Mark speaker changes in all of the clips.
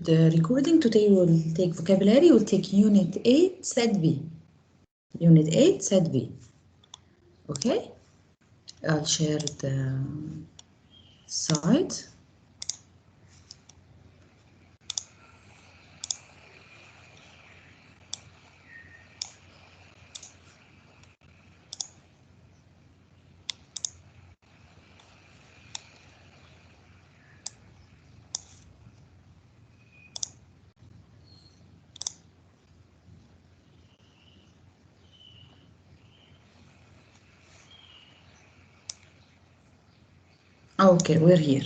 Speaker 1: the recording. Today we'll take vocabulary, we'll take Unit 8, Set B. Unit 8, Set B. Okay? I'll share the site. Okay, we're here.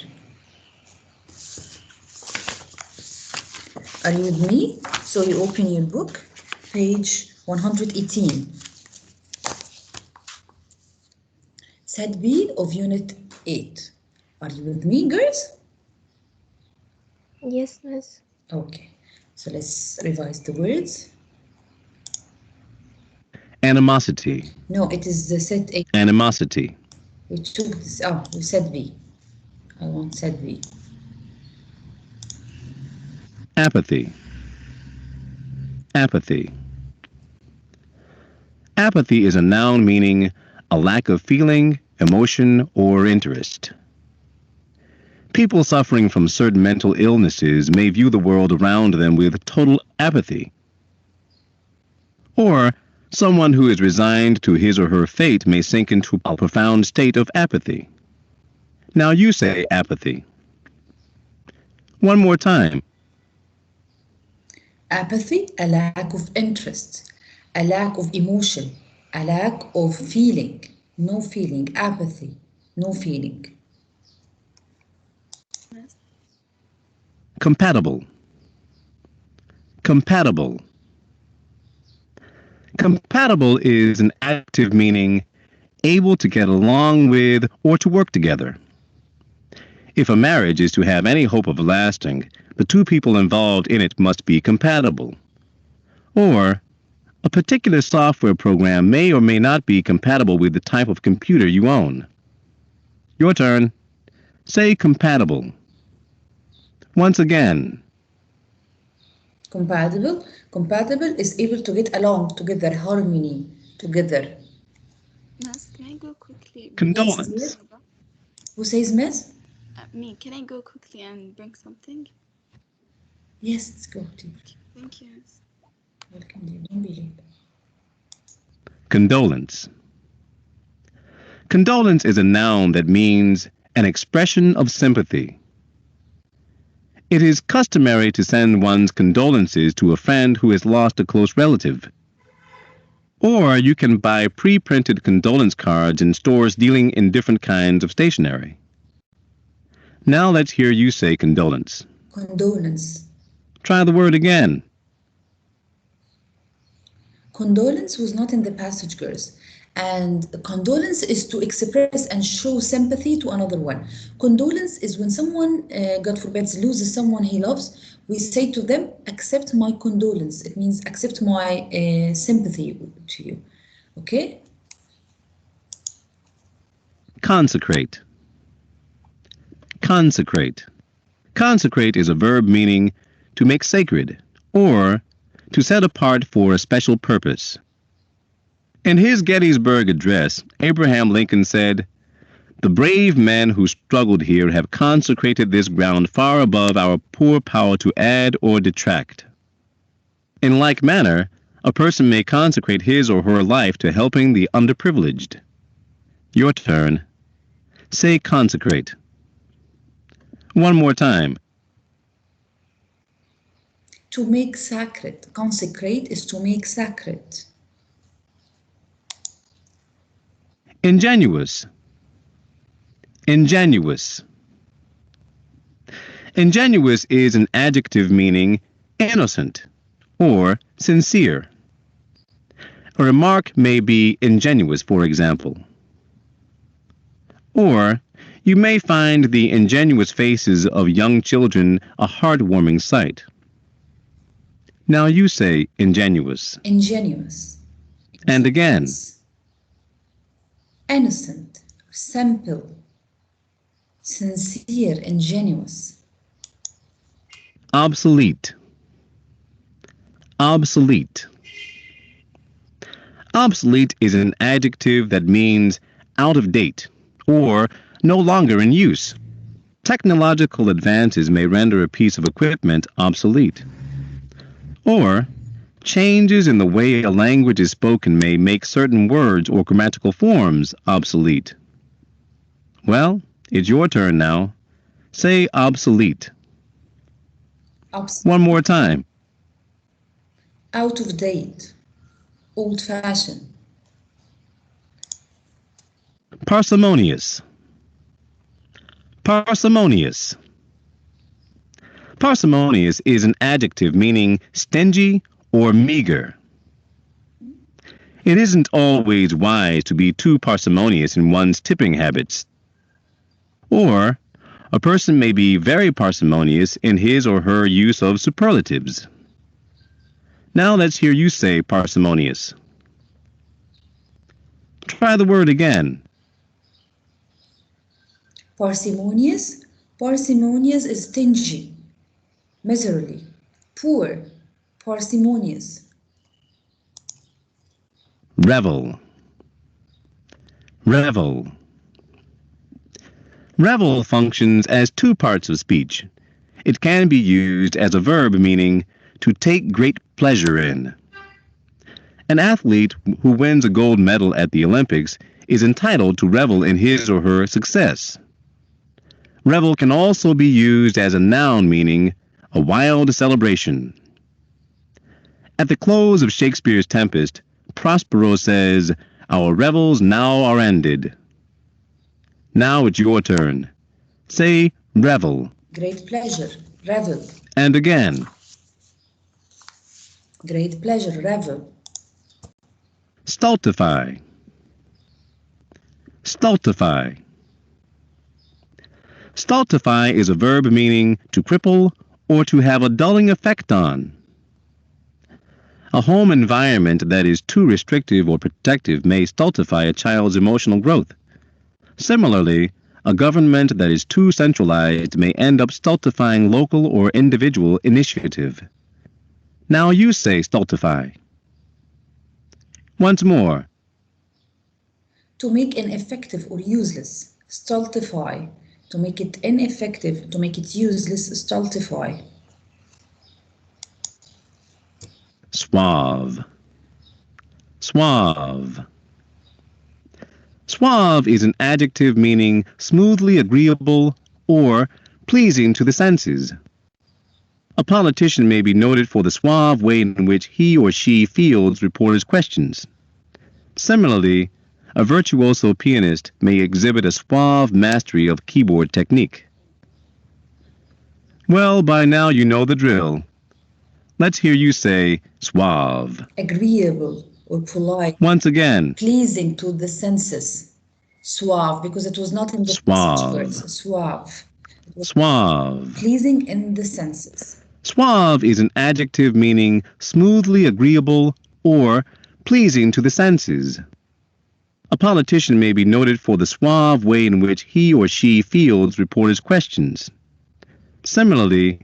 Speaker 1: Are you with me? So you open your book, page 118. Set B of Unit 8. Are you with me, girls?
Speaker 2: Yes, miss.
Speaker 1: Okay, so let's revise the words.
Speaker 3: Animosity.
Speaker 1: No, it is the set A.
Speaker 3: Animosity.
Speaker 1: We took this. Oh, we said B. I want set B.
Speaker 3: Apathy. Apathy. Apathy is a noun meaning a lack of feeling, emotion, or interest. People suffering from certain mental illnesses may view the world around them with total apathy. Or someone who is resigned to his or her fate may sink into a profound state of apathy. Now you say apathy. One more time.
Speaker 1: Apathy, a lack of interest, a lack of emotion, a lack of feeling. No feeling. Apathy, no feeling.
Speaker 3: Compatible. Compatible. Compatible is an adjective meaning able to get along with or to work together. If a marriage is to have any hope of lasting, the two people involved in it must be compatible. Or, a particular software program may or may not be compatible with the type of computer you own. Your turn. Say compatible. Once again.
Speaker 1: Compatible. Compatible is able to get along together, harmony together.
Speaker 2: Miss, can I go quickly?
Speaker 3: Condolence.
Speaker 1: Yes. Who says miss?
Speaker 2: Me, can I go quickly and bring something?
Speaker 1: Yes, let's go.
Speaker 2: Thank you, miss.
Speaker 1: Welcome, dear. Don't be late.
Speaker 3: Condolence. Condolence is a noun that means an expression of sympathy. It is customary to send one's condolences to a friend who has lost a close relative. Or you can buy pre-printed condolence cards in stores dealing in different kinds of stationery. Now let's hear you say condolence.
Speaker 1: Condolence.
Speaker 3: Try the word again.
Speaker 1: Condolence was not in the passage, girls. And condolence is to express and show sympathy to another one. Condolence is when someone, God forbid, loses someone he loves, we say to them, accept my condolence. It means accept my sympathy to you. Okay?
Speaker 3: Consecrate. Consecrate. Consecrate is a verb meaning to make sacred or to set apart for a special purpose. In his Gettysburg Address, Abraham Lincoln said, "The brave men who struggled here have consecrated this ground far above our poor power to add or detract." In like manner, a person may consecrate his or her life to helping the underprivileged. Your turn. Say consecrate. One more time.
Speaker 1: To make sacred. Consecrate is to make sacred.
Speaker 3: Ingenuous. Ingenuous. Ingenuous is an adjective meaning innocent or sincere. A remark may be ingenuous, for example. Or you may find the ingenuous faces of young children a heartwarming sight. Now you say ingenuous.
Speaker 1: Ingenuous.
Speaker 3: And again.
Speaker 1: Innocent, simple, sincere, ingenuous.
Speaker 3: Obsolete. Obsolete. Obsolete is an adjective that means out of date or no longer in use. Technological advances may render a piece of equipment obsolete. Or, changes in the way a language is spoken may make certain words or grammatical forms obsolete. Well, it's your turn now. Say obsolete. One more time.
Speaker 1: Out of date. Old-fashioned.
Speaker 3: Parsimonious. Parsimonious. Parsimonious is an adjective meaning stingy or meager. It isn't always wise to be too parsimonious in one's tipping habits. Or, a person may be very parsimonious in his or her use of superlatives. Now let's hear you say parsimonious. Try the word again.
Speaker 1: Parsimonious. Parsimonious is stingy, miserly, poor, parsimonious.
Speaker 3: Revel. Revel. Revel functions as two parts of speech. It can be used as a verb meaning to take great pleasure in. An athlete who wins a gold medal at the Olympics is entitled to revel in his or her success. Revel can also be used as a noun meaning a wild celebration. At the close of Shakespeare's Tempest, Prospero says, "Our revels now are ended." Now it's your turn. Say revel.
Speaker 1: Great pleasure, revel.
Speaker 3: And again.
Speaker 1: Great pleasure, revel.
Speaker 3: Stultify. Stultify. Stultify is a verb meaning to cripple or to have a dulling effect on. A home environment that is too restrictive or protective may stultify a child's emotional growth. Similarly, a government that is too centralized may end up stultifying local or individual initiative. Now you say stultify. Once more.
Speaker 1: To make ineffective or useless, stultify. To make it ineffective, to make it useless, stultify.
Speaker 3: Suave. Suave. Suave is an adjective meaning smoothly agreeable or pleasing to the senses. A politician may be noted for the suave way in which he or she fields reporters' questions. Similarly, a virtuoso pianist may exhibit a suave mastery of keyboard technique. Well, by now you know the drill. Let's hear you say suave.
Speaker 1: Agreeable or polite.
Speaker 3: Once again.
Speaker 1: Pleasing to the senses. Suave, because it was not in the
Speaker 3: Suave.
Speaker 1: words. Suave.
Speaker 3: Suave.
Speaker 1: Pleasing in the senses.
Speaker 3: Suave is an adjective meaning smoothly agreeable or pleasing to the senses. A politician may be noted for the suave way in which he or she fields reporters' questions. Similarly,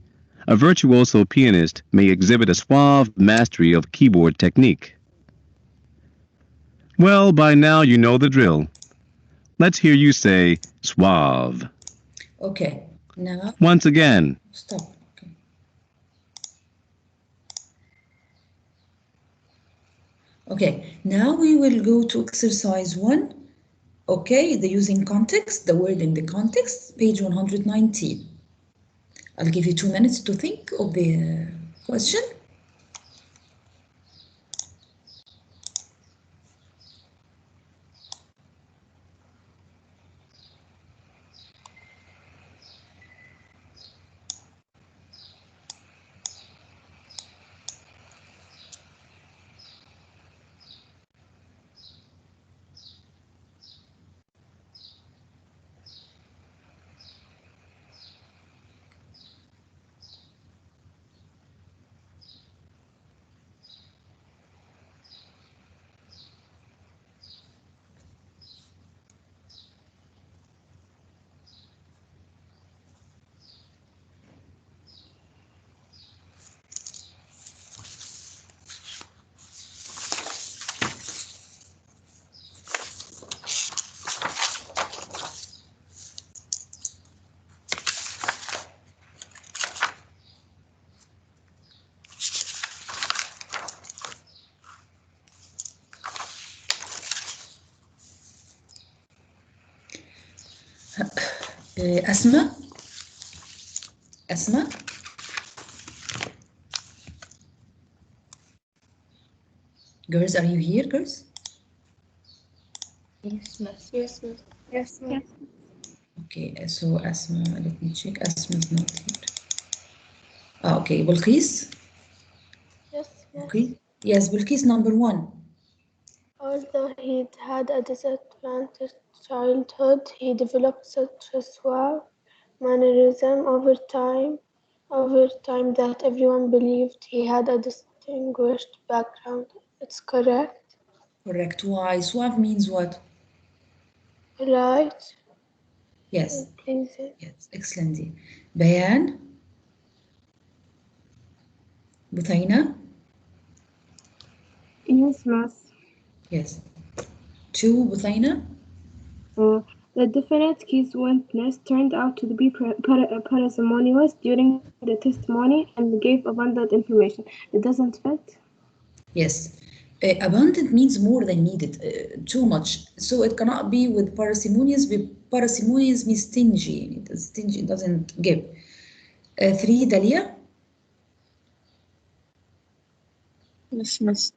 Speaker 3: a virtuoso pianist may exhibit a suave mastery of keyboard technique. Well, by now you know the drill. Let's hear you say suave.
Speaker 1: Okay, now.
Speaker 3: Once again.
Speaker 1: Stop. Okay. Okay, now we will go to exercise 1. Okay, the using context, the word in the context, page 119. I'll give you 2 minutes to think of the question. Asma? Asma? Girls, are you here, girls?
Speaker 4: Yes, miss.
Speaker 2: Yes, miss.
Speaker 4: Yes, miss.
Speaker 1: Okay, so Asma, let me check. Asma is not here. Okay, Bilqis?
Speaker 5: Yes, miss.
Speaker 1: Okay. Yes, Bilqis, number 1.
Speaker 5: Although he'd had a disadvantaged childhood, he developed such a suave mannerism over time that everyone believed he had a distinguished background. It's correct,
Speaker 1: Correct. Why? Suave means what?
Speaker 5: right?
Speaker 1: Yes.
Speaker 5: Pleasing.
Speaker 1: Yes, excellent. Bayan? Buthaina?
Speaker 6: Yes, miss.
Speaker 1: Yes. 2, Buthaina?
Speaker 6: The definite case witness turned out to be parsimonious during the testimony and gave abundant information. It doesn't fit.
Speaker 1: Yes. Abundant means more than needed, too much. So it cannot be with parsimonious. Parsimonious means stingy. Stingy doesn't give. 3, Dalia?
Speaker 7: Yes, miss.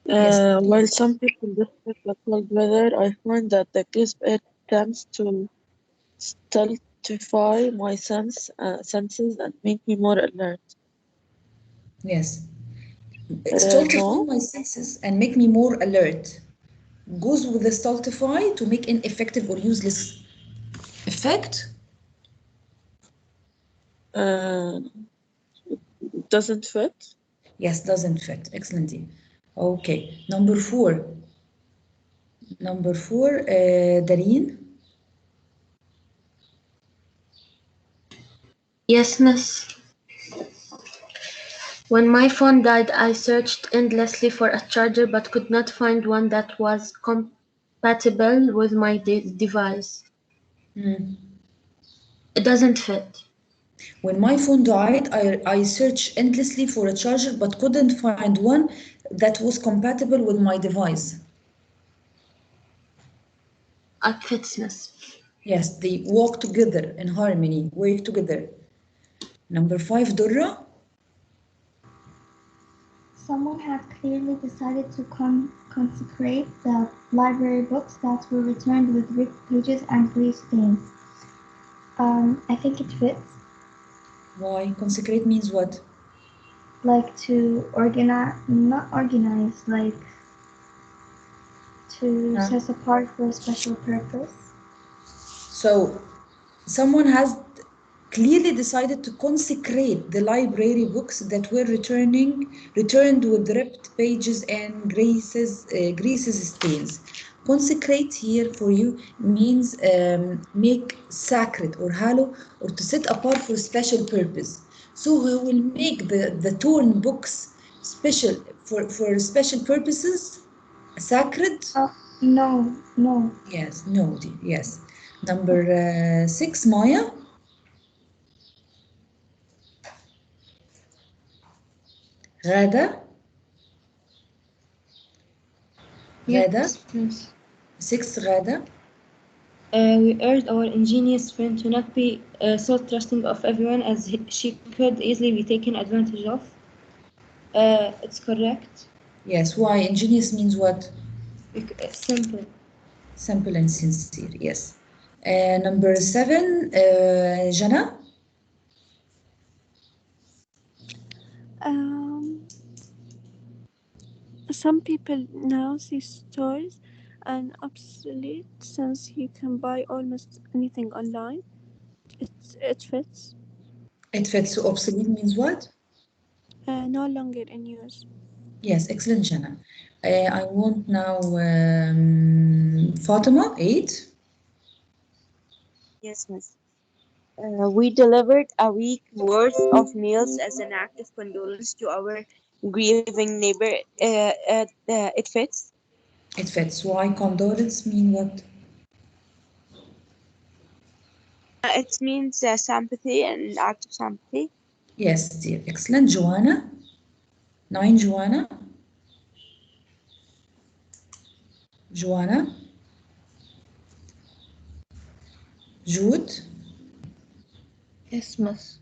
Speaker 1: Yes.
Speaker 7: While some people describe the cold weather, I find that the crisp air tends to stultify my senses and make me more alert.
Speaker 1: Yes. Stultify
Speaker 7: No.
Speaker 1: my senses and make me more alert. Goes with the stultify to make ineffective or useless effect.
Speaker 7: Doesn't fit.
Speaker 1: Yes, doesn't fit. Excellent. Okay. Number 4. Number 4, Dareen.
Speaker 4: Yes, miss. When my phone died, I searched endlessly for a charger but could not find one that was compatible with my device. It doesn't fit.
Speaker 1: When my phone died, I searched endlessly for a charger but couldn't find one that was compatible with my device.
Speaker 4: It fits, miss.
Speaker 1: Yes, they walk together in harmony, work together. Number 5, Durra.
Speaker 8: Someone had clearly decided to consecrate the library books that were returned with ripped pages and grease stains. I think it fits.
Speaker 1: Why? Consecrate means what?
Speaker 8: Like to organize, not organize, like to set apart for a special purpose.
Speaker 1: So, someone has clearly decided to consecrate the library books that were returned with ripped pages and greases stains. Consecrate here for you means make sacred or hallow or to set apart for special purpose. So he will make the torn books special for special purposes, sacred.
Speaker 8: No.
Speaker 1: Yes, no, dear, yes. Number 6, Maya. غادة. غادة.
Speaker 4: Yes, miss.
Speaker 1: 6, غادة.
Speaker 4: We urged our ingenious friend to not be so trusting of everyone as she could easily be taken advantage of. It's correct.
Speaker 1: Yes, why? Ingenious means what?
Speaker 4: Simple.
Speaker 1: Simple and sincere, yes. Number 7, Jana.
Speaker 9: Some people now see stores an obsolete since you can buy almost anything online. It fits.
Speaker 1: It fits. So obsolete means what?
Speaker 9: No longer in use.
Speaker 1: Yes, excellent, Jana. I want now Fatima, 8.
Speaker 7: Yes, miss. We delivered a week worth of meals as an act of condolence to our grieving neighbor. It fits.
Speaker 1: It fits. Why? Condolence mean what?
Speaker 7: It means sympathy and act of sympathy.
Speaker 1: Yes, dear. Excellent. Joanna. 9, Joanna. Joanna. Jude.
Speaker 4: Yes, Miss.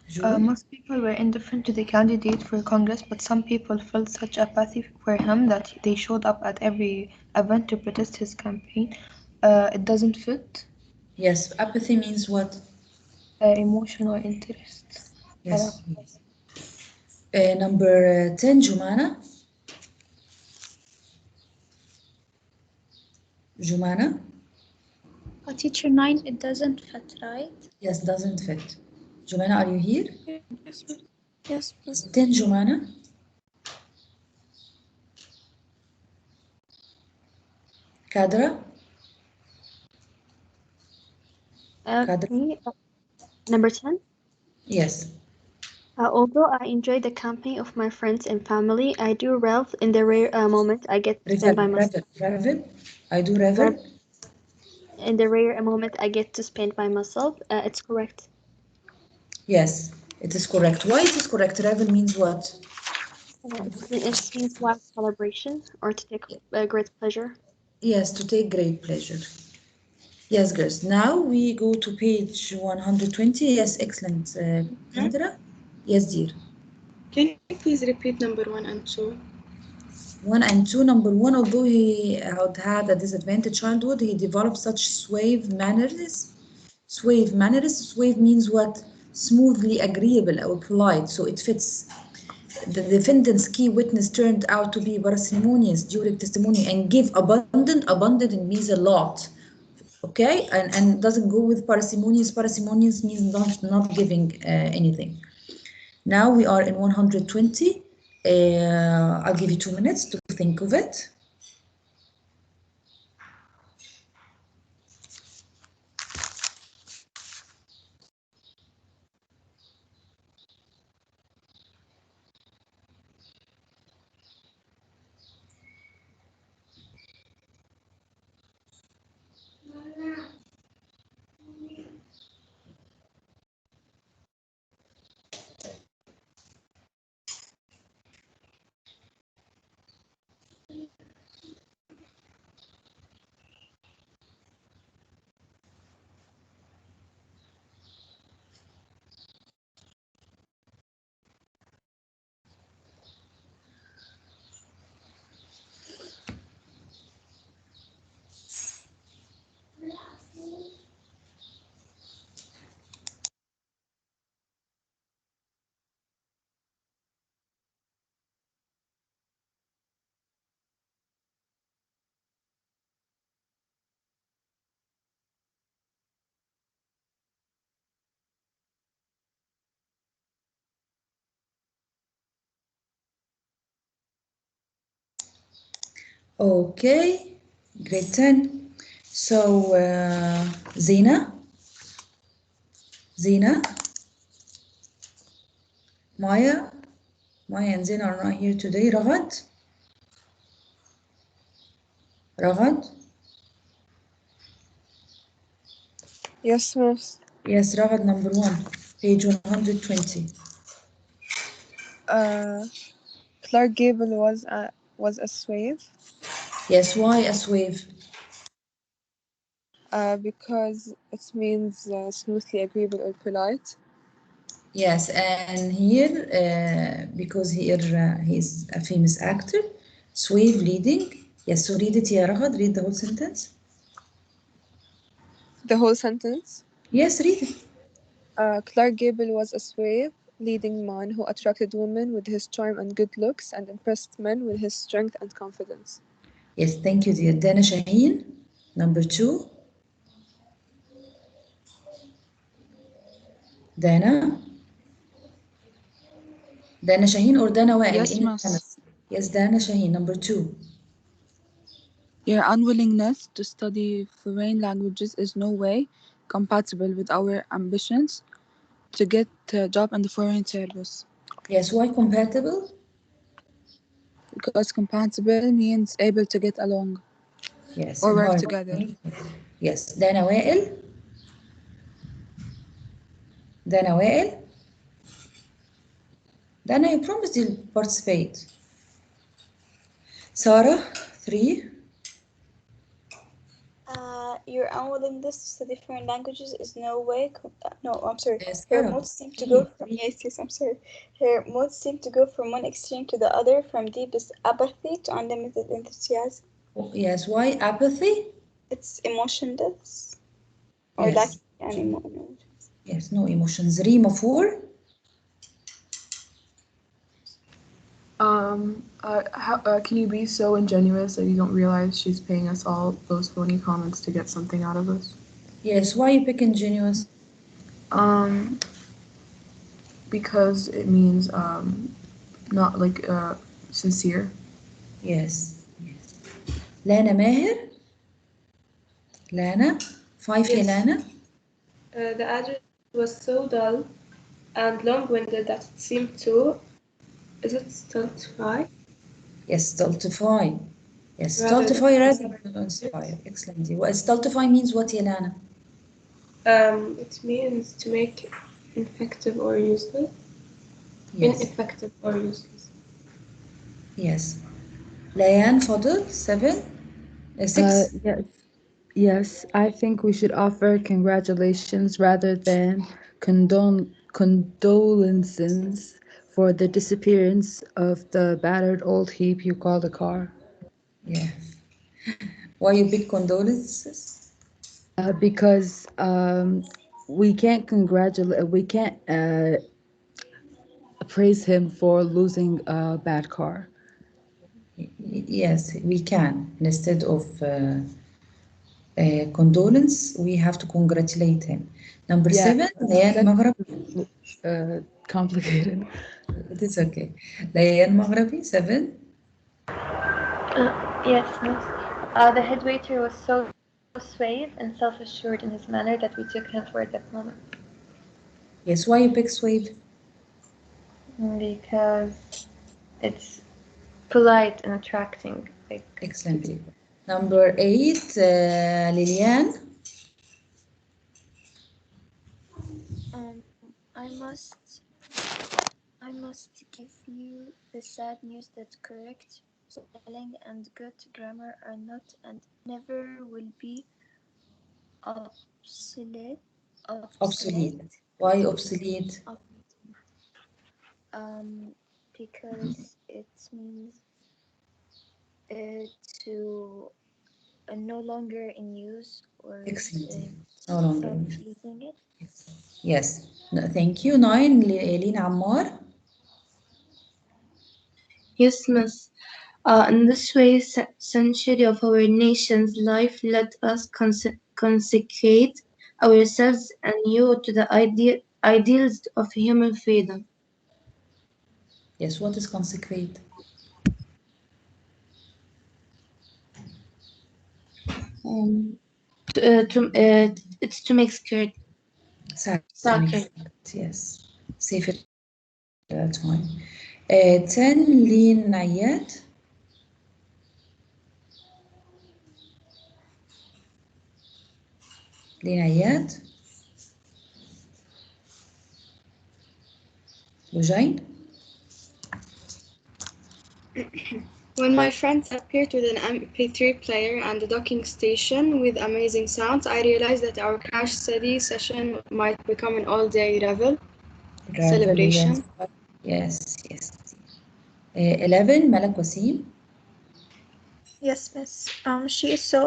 Speaker 1: Joy?
Speaker 4: Most people were indifferent to the candidate for Congress, but some people felt such apathy for him that they showed up at every event to protest his campaign. It doesn't fit.
Speaker 1: Yes, apathy means what?
Speaker 4: Emotional interest.
Speaker 1: Yes. Number 10, Jumana. Jumana?
Speaker 10: Teacher 9, it doesn't fit, right?
Speaker 1: Yes, doesn't fit. Jumana, are you here?
Speaker 9: Yes, miss. Yes, miss.
Speaker 1: 10, Jumana. Kadra? Kadra?
Speaker 11: Me, number 10.
Speaker 1: Yes.
Speaker 11: Although I enjoy the company of my friends and family, I do revel in the rare moment I get to spend by myself.
Speaker 1: Revel. I do revel.
Speaker 11: In the rare moment I get to spend by myself, it's correct.
Speaker 1: Yes, it is correct. Why it is correct? Revel means what?
Speaker 11: It means wild celebration or to take great pleasure.
Speaker 1: Yes, to take great pleasure. Yes, girls. Now we go to page 120. Yes, excellent. Kadra? Yes, dear.
Speaker 2: Can you please repeat number 1 and 2?
Speaker 1: 1 and 2. Number 1, although he had a disadvantaged childhood, he developed such suave manners. Suave manners. Suave means what? Smoothly agreeable or polite, so it fits. The defendant's key witness turned out to be parsimonious during testimony and gave abundant. Abundant means a lot. Okay, and doesn't go with parsimonious. Parsimonious means not giving anything. Now we are in 120. I'll give you 2 minutes to think of it. Okay, grade 10. So, Zina, Maya and Zina are not here today. Ragad?
Speaker 9: Yes, miss.
Speaker 1: Yes, Ragad, number 1, page 120.
Speaker 9: Clark Gable was a slave.
Speaker 1: Yes, why a suave?
Speaker 9: Because it means smoothly agreeable or polite.
Speaker 1: Yes, and here, because here he's a famous actor, suave leading. Yes, so read it, ya Ragad, read the whole sentence.
Speaker 9: The whole sentence.
Speaker 1: Yes, read it.
Speaker 9: Clark Gable was a suave, leading man who attracted women with his charm and good looks and impressed men with his strength and confidence.
Speaker 1: Yes, thank you, dear. Dana Shaheen, number 2. Dana Shaheen or Dana Wael?
Speaker 12: Yes, miss.
Speaker 1: Yes, Dana Shaheen, number 2.
Speaker 12: Your unwillingness to study foreign languages is no way compatible with our ambitions to get a job in the foreign service.
Speaker 1: Yes, why compatible?
Speaker 12: Because compatible means able to get along
Speaker 1: Yes,
Speaker 12: or
Speaker 1: in
Speaker 12: work
Speaker 1: harmony.
Speaker 12: together.
Speaker 1: Yes, Dana Wael. Dana, you promised you'll participate. Sarah, 3.
Speaker 13: your unwillingness to study foreign languages is no way. No, I'm sorry.
Speaker 1: Yes,
Speaker 13: Her
Speaker 1: Arab.
Speaker 13: moods seem to go from yes, I'm sorry. Her moods seem to go from one extreme to the other, from deepest apathy to unlimited enthusiasm.
Speaker 1: Yes, why apathy?
Speaker 13: It's emotionless or
Speaker 1: Yes.
Speaker 13: lacking any emotions.
Speaker 1: Yes, no emotions. Rima 4.
Speaker 14: Can you be so ingenuous that you don't realize she's paying us all those phony comments to get something out of us?
Speaker 1: Yes, why you pick ingenuous?
Speaker 14: Because it means not like sincere.
Speaker 1: Yes. Yes. Lana Maher. Lana. 5
Speaker 6: Yes.
Speaker 1: Lana.
Speaker 6: The address was so dull and long-winded that it seemed to. Is it stultify?
Speaker 1: Yes, stultify. Yes,
Speaker 6: Rather
Speaker 1: stultify
Speaker 6: than
Speaker 1: rather than inspire. Excellent. What stultify means what, Lana?
Speaker 6: It means to make ineffective or useless.
Speaker 1: Yes.
Speaker 6: Ineffective or useless.
Speaker 1: Yes. Layan Fadl 7. 6.
Speaker 12: Yes, I think we should offer congratulations rather than condolences for the disappearance of the battered old heap you call the car.
Speaker 1: Yeah. Why you pick condolences?
Speaker 12: Because we can't praise him for losing a bad car.
Speaker 1: Yes, we can. Instead of condolence, we have to congratulate him. Number 7, Layan Maghrabi.
Speaker 12: Complicated.
Speaker 1: It is okay. Layan Maghrabi 7.
Speaker 11: Yes, miss. The head waiter was so suave and self-assured in his manner that we took him for that moment.
Speaker 1: Yes, why you pick suede?
Speaker 11: Because it's polite and attracting.
Speaker 1: Excellent. Number 8, Liliane.
Speaker 10: I must give you the sad news that correct spelling and good grammar are not and never will be obsolete.
Speaker 1: Obsolete. Why obsolete?
Speaker 10: Because it means to no longer in use or
Speaker 1: Excellent. No longer
Speaker 10: stop
Speaker 1: in use.
Speaker 10: using it.
Speaker 1: Yes. No, thank you. 9, Lina Ammar.
Speaker 15: Yes, miss. In this way, century of our nation's life, let us consecrate ourselves anew to the ideals of human freedom.
Speaker 1: Yes, what is consecrate?
Speaker 15: It's to make sacred.
Speaker 1: Sacred. Yes. Safe it. That's fine. 10, Lin Nayat. لنيات لجين.
Speaker 2: When my friends appeared with an MP3 player and a docking station with amazing sounds, I realized that our crash study session might become an all-day revel celebration.
Speaker 1: Yes. 11, Malak Wasim.
Speaker 10: Yes, miss. She is so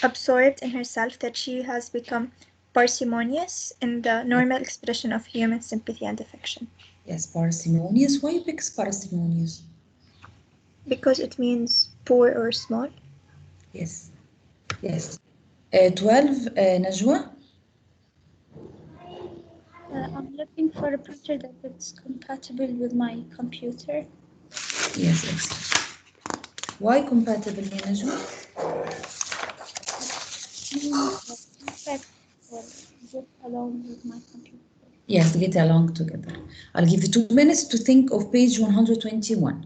Speaker 10: absorbed in herself that she has become parsimonious in the normal expression of human sympathy and affection.
Speaker 1: Yes, parsimonious. Why you pick parsimonious?
Speaker 10: Because it means poor or small.
Speaker 1: Yes. 12, Najwa.
Speaker 10: I'm looking for a printer that is compatible with my computer.
Speaker 1: Yes, excellent. Why compatible, Najwa?
Speaker 10: Get along with my computer.
Speaker 1: Yes, get along together. I'll give you 2 minutes to think of page 121.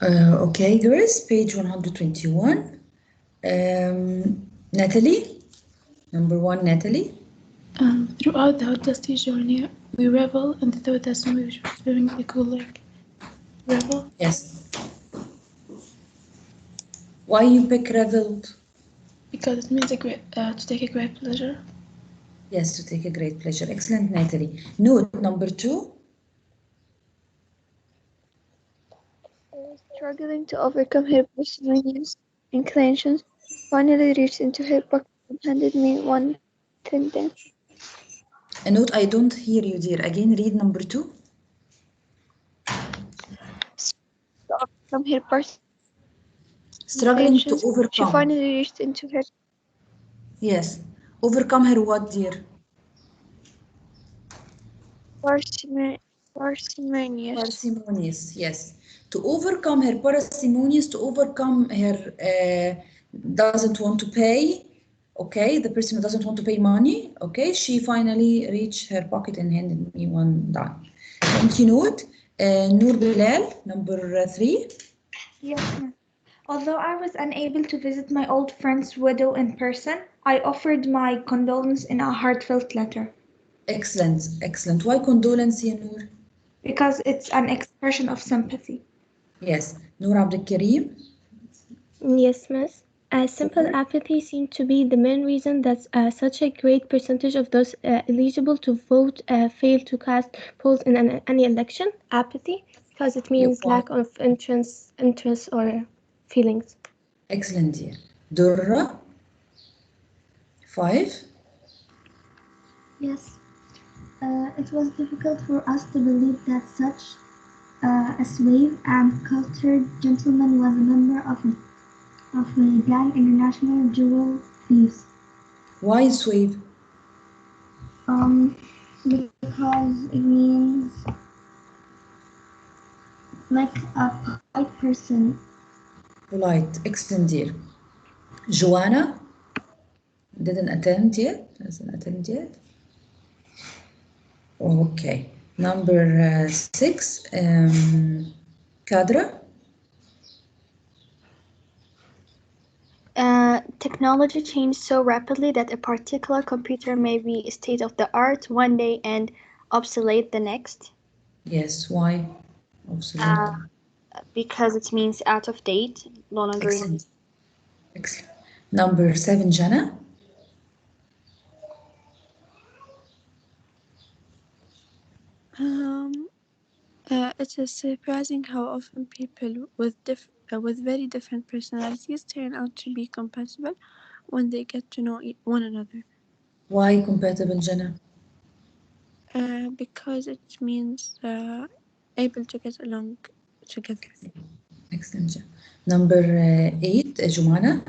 Speaker 1: Okay, girls, page 121. Natalie, number 1, Natalie.
Speaker 16: Throughout the hot dusty journey, we revel in the thought that someone was swimming a cool lake. Revel?
Speaker 1: Yes. Why you pick reveled?
Speaker 16: Because it means to take a great pleasure.
Speaker 1: Yes, to take a great pleasure. Excellent, Natalie. Note number 2.
Speaker 9: Struggling to overcome her parsimonious inclinations, finally reached into her pocket and handed me one thin.
Speaker 1: A note, I don't hear you, dear. Again, read number 2.
Speaker 9: To overcome her parsimonious
Speaker 1: Struggling to
Speaker 9: inclinations,
Speaker 1: overcome.
Speaker 9: she finally reached into her.
Speaker 1: Yes. Overcome her what, dear?
Speaker 9: Parsimonious.
Speaker 1: Parsimonious, yes. To overcome her parsimonious, to overcome her doesn't want to pay. Okay, the person doesn't want to pay money. Okay, she finally reached her pocket and handed me one dime. Thank you, Noor. Noor Bilal, number 3.
Speaker 10: Yes, ma'am. Although I was unable to visit my old friend's widow in person, I offered my condolence in a heartfelt letter.
Speaker 1: Excellent, excellent. Why condolence, ya Noor?
Speaker 10: Because it's an expression of sympathy.
Speaker 1: Yes. Noor Abdul Kareem.
Speaker 6: Yes, miss. Simple apathy seemed to be the main reason that such a great percentage of those eligible to vote fail to cast polls in any election. Apathy, because it means lack of interest or feelings.
Speaker 1: Excellent, dear. Durra. 5.
Speaker 8: Yes. It was difficult for us to believe that such a suave and cultured gentleman was a member of a gang international jewel thieves.
Speaker 1: Why suave?
Speaker 8: Because it means like a polite person.
Speaker 1: Polite. Excellent, dear. Joanna didn't attend yet. Hasn't attended yet. Okay. Number 6. Kadra.
Speaker 11: Technology changed so rapidly that a particular computer may be state of the art one day and obsolete the next.
Speaker 1: Yes. Why? Obsolete.
Speaker 11: Because it means out of date, no longer.
Speaker 1: Excellent. Excellent. Number 7, Jana.
Speaker 9: It is surprising how often people with very different personalities turn out to be compatible when they get to know one another.
Speaker 1: Why compatible, Jana?
Speaker 9: Because it means able to get along together.
Speaker 1: Excellent, Jana. Number 8, Jumana.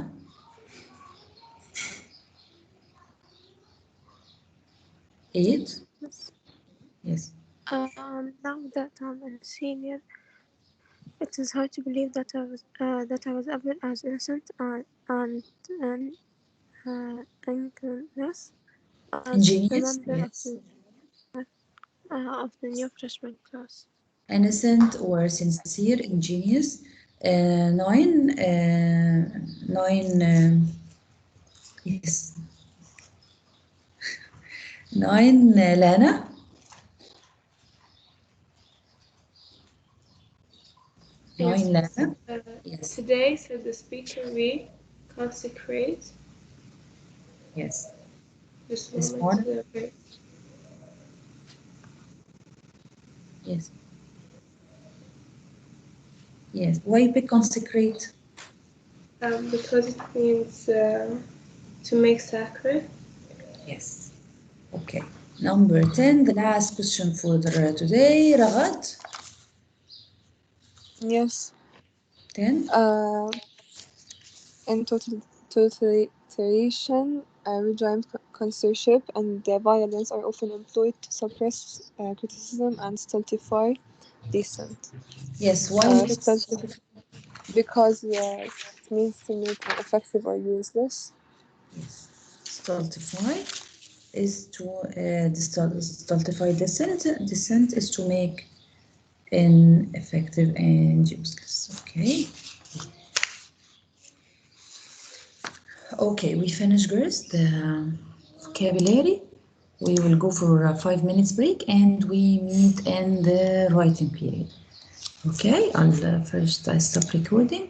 Speaker 1: 8. Yes.
Speaker 9: Now that I'm a senior, it is hard to believe that I was ever as innocent and ingenious as the
Speaker 1: Ingenious.
Speaker 9: member
Speaker 1: Yes.
Speaker 9: of the new freshman class.
Speaker 1: Innocent or sincere, ingenious. 9. 9. Yes. 9, Lana.
Speaker 2: Yes.
Speaker 1: 9, Lana. Yes.
Speaker 2: Today, said the speaker, we consecrate
Speaker 1: Yes.
Speaker 2: this
Speaker 1: This
Speaker 2: moment
Speaker 1: morning.
Speaker 2: to the faith.
Speaker 1: Yes. Yes. Why pick consecrate?
Speaker 2: Because it means to make sacred.
Speaker 1: Yes. Okay. Number 10, the last question for today. Ragad.
Speaker 12: Yes.
Speaker 1: 10.
Speaker 12: In totalitarian regime, censorship and violence are often employed to suppress criticism and stultify dissent.
Speaker 1: Yes, why?
Speaker 12: Because it means to make ineffective or useless.
Speaker 1: Yes. Stultify is to stultify dissent. Dissent is to make ineffective and useless. Okay. Okay, we finished, girls, the vocabulary. We will go for a 5 minutes break and we meet in the writing period. Okay, I'll first stop recording.